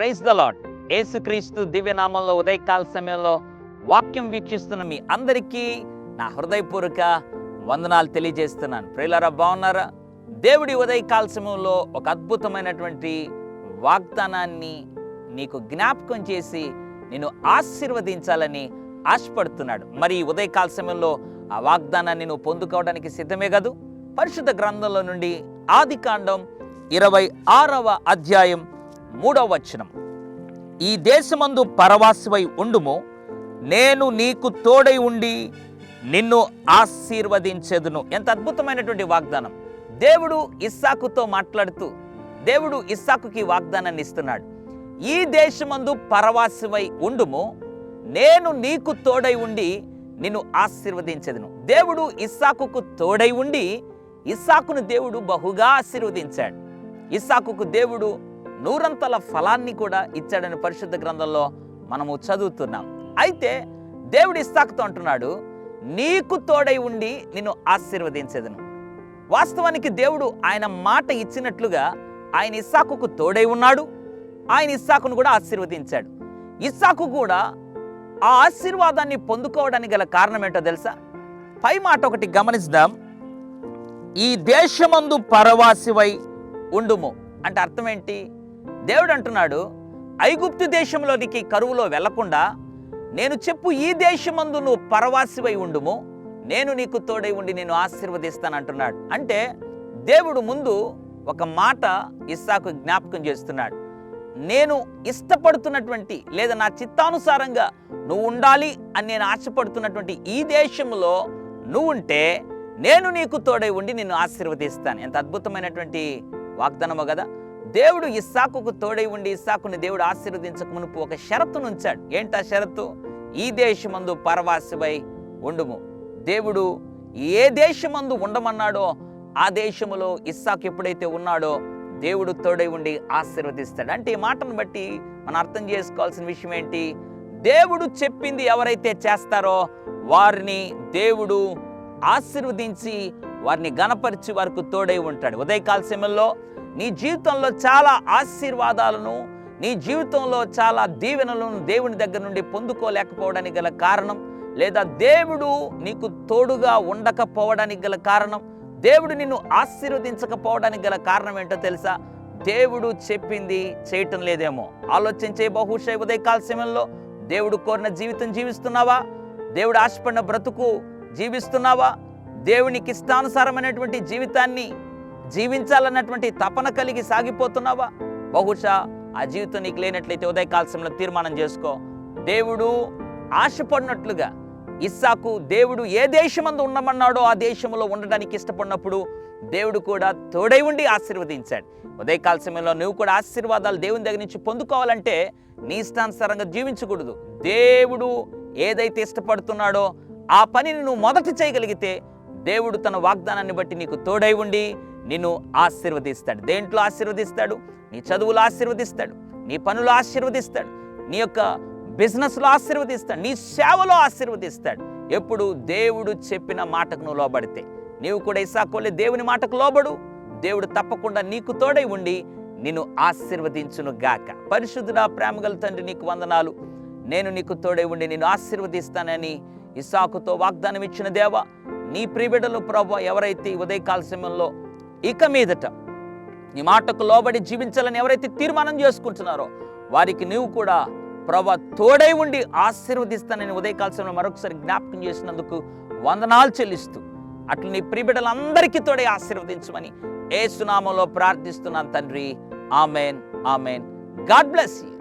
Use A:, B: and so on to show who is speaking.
A: Praise the lord. యేసుక్రీస్తు దివ్యనామంలో ఉదయకాల సమయంలో వాక్యం వీక్షిస్తున్న మీ అందరికీ నా హృదయపూర్వక వందనాలు తెలియజేస్తున్నాను. ప్రియులారా, బాగున్నారా? దేవుడి ఉదయకాల సమయంలో ఒక అద్భుతమైనటువంటి వాగ్దానాన్ని నీకు జ్ఞాపకం చేసి నిన్ను ఆశీర్వదించాలని ఆశపడుతున్నాడు. మరి ఈ ఉదయకాల సమయంలో ఆ వాగ్దానాన్ని నువ్వు పొందుకోవడానికి సిద్ధమే కదూ? పరిశుద్ధ గ్రంథంలో నుండి ఆదికాండం 26వ అధ్యాయం 3వ వచనం. ఈ దేశమందు పరవాసివై ఉండుము, నేను నీకు తోడై ఉండి నిన్ను ఆశీర్వదించెదను. ఎంత అద్భుతమైనటువంటి వాగ్దానం! దేవుడు ఇస్సాకుతో మాట్లాడుతూ దేవుడు ఇస్సాకుకి వాగ్దానాన్ని ఇస్తున్నాడు. ఈ దేశమందు పరవాసివై ఉండుము, నేను నీకు తోడై ఉండి నిన్ను ఆశీర్వదించెదను. దేవుడు ఇస్సాకుకు తోడై ఉండి ఇస్సాకును దేవుడు బహుగా ఆశీర్వదించాడు. ఇస్సాకుకు దేవుడు 100 ఫలాన్ని కూడా ఇచ్చాడని పరిశుద్ధ గ్రంథంలో మనము చదువుతున్నాం. అయితే దేవుడు ఇస్సాకుతో అంటున్నాడు, నీకు తోడై ఉండి నిన్ను ఆశీర్వదించెదను. వాస్తవానికి దేవుడు ఆయన మాట ఇచ్చినట్లుగా ఆయన ఇస్సాకుకు తోడై ఉన్నాడు. ఆయన ఇస్సాకును కూడా ఆశీర్వదించాడు. ఇస్సాకు కూడా ఆ ఆశీర్వాదాన్ని పొందుకోవడానికి గల కారణం ఏంటో తెలుసా? పై మాట ఒకటి గమనిద్దాం. ఈ దేశమందు పరవాసివై ఉండుము అంటే అర్థం ఏంటి? దేవుడు అంటున్నాడు, ఐగుప్తు దేశంలోనికి కరువులో వెళ్లకుండా నేను చెప్పు ఈ దేశమందు నువ్వు పరవాసివై ఉండుము, నేను నీకు తోడై ఉండి నేను ఆశీర్వదిస్తాను అంటున్నాడు. అంటే దేవుడు ముందు ఒక మాట ఇస్సాకు జ్ఞాపకం చేస్తున్నాడు. నేను ఇష్టపడుతున్నటువంటి లేదా నా చిత్తానుసారంగా నువ్వు ఉండాలి అని నేను ఆశపడుతున్నటువంటి ఈ దేశంలో నువ్వు ఉంటే నేను నీకు తోడై ఉండి నిన్ను ఆశీర్వదిస్తాను. ఎంత అద్భుతమైనటువంటి వాగ్దానమో కదా! దేవుడు ఇస్సాకుకు తోడై ఉండి ఇస్సాకుని దేవుడు ఆశీర్వదించక మునుపు ఒక షరతును ఉంచాడు. ఏంటా షరతు? ఈ దేశమందు పరవాసివై ఉండుము. దేవుడు ఏ దేశమందు ఉండమన్నాడో ఆ దేశములో ఇస్సాకు ఎప్పుడైతే ఉన్నాడో దేవుడు తోడై ఉండి ఆశీర్వదిస్తాడు. అంటే ఈ మాటను బట్టి మనం అర్థం చేసుకోవాల్సిన విషయం ఏంటి? దేవుడు చెప్పింది ఎవరైతే చేస్తారో వారిని దేవుడు ఆశీర్వదించి వారిని గణపరిచి వారికి తోడై ఉంటాడు. ఉదయకాల సమయంలో నీ జీవితంలో చాలా ఆశీర్వాదాలను, నీ జీవితంలో చాలా దీవెనలను దేవుని దగ్గర నుండి పొందుకోలేకపోవడానికి గల కారణం, లేదా దేవుడు నీకు తోడుగా ఉండకపోవడానికి గల కారణం, దేవుడు నిన్ను ఆశీర్వదించకపోవడానికి గల కారణం ఏంటో తెలుసా? దేవుడు చెప్పింది చేయటం లేదేమో. ఆలోచించే బహుశా ఉదయకాల సమయంలో దేవుడు కోరిన జీవితం జీవిస్తున్నావా? దేవుడు ఆశపడిన బ్రతుకు జీవిస్తున్నావా? దేవునికి ఇష్టానుసారమైనటువంటి జీవితాన్ని జీవించాలన్నటువంటి తపన కలిగి సాగిపోతున్నావా? బహుశా ఆ జీవితం నీకు లేనట్లయితే ఉదయకాల సమయంలో తీర్మానం చేసుకో. దేవుడు ఆశపడినట్లుగా ఇస్సాకు దేవుడు ఏ దేశమందు ఉండమన్నాడో ఆ దేశంలో ఉండడానికి ఇష్టపడినప్పుడు దేవుడు కూడా తోడై ఉండి ఆశీర్వదించాడు. ఉదయకాల సమయంలో నువ్వు కూడా ఆశీర్వాదాలు దేవుని దగ్గర నుంచి పొందుకోవాలంటే నీ ఇష్టానుసారంగా జీవించకూడదు. దేవుడు ఏదైతే ఇష్టపడుతున్నాడో ఆ పనిని నువ్వు మొదట చేయగలిగితే దేవుడు తన వాగ్దానాన్ని బట్టి నీకు తోడై ఉండి నిన్ను ఆశీర్వదిస్తాడు. దేంట్లో ఆశీర్వదిస్తాడు? నీ చదువులో ఆశీర్వదిస్తాడు, నీ పనులు ఆశీర్వదిస్తాడు, నీ యొక్క బిజినెస్లో ఆశీర్వదిస్తాడు, నీ సేవలో ఆశీర్వదిస్తాడు. ఎప్పుడు దేవుడు చెప్పిన మాటకు నువ్వు లోబడితే. నీవు కూడా ఇస్సాకువలే దేవుని మాటకు లోబడు. దేవుడు తప్పకుండా నీకు తోడై ఉండి నిన్ను ఆశీర్వదించును గాక. పరిశుద్ధుడా, ప్రేమగల తండ్రి, నీకు వందనాలు. నేను నీకు తోడై ఉండి నిన్ను ఆశీర్వదిస్తానని ఇస్సాకుతో వాగ్దానం ఇచ్చిన దేవా, నీ ప్రియబిడ్డలు ప్రభువా, ఎవరైతే ఉదయకాల సమయంలో ఇక మీదట నీ మాటకు లోబడి జీవించాలని ఎవరైతే తీర్మానం చేసుకుంటున్నారో వారికి నీవు కూడా ప్రభువా తోడై ఉండి ఆశీర్వదిస్తానని ఉదయకాల సమయంలో మరొకసారి జ్ఞాపకం చేసినందుకు వందనాలు చెల్లిస్తూ అట్లు నీ ప్రియబిడ్డలందరికీ తోడై ఆశీర్వదించమని యేసు నామములో ప్రార్థిస్తున్నాను తండ్రి. Amen, amen. God bless you.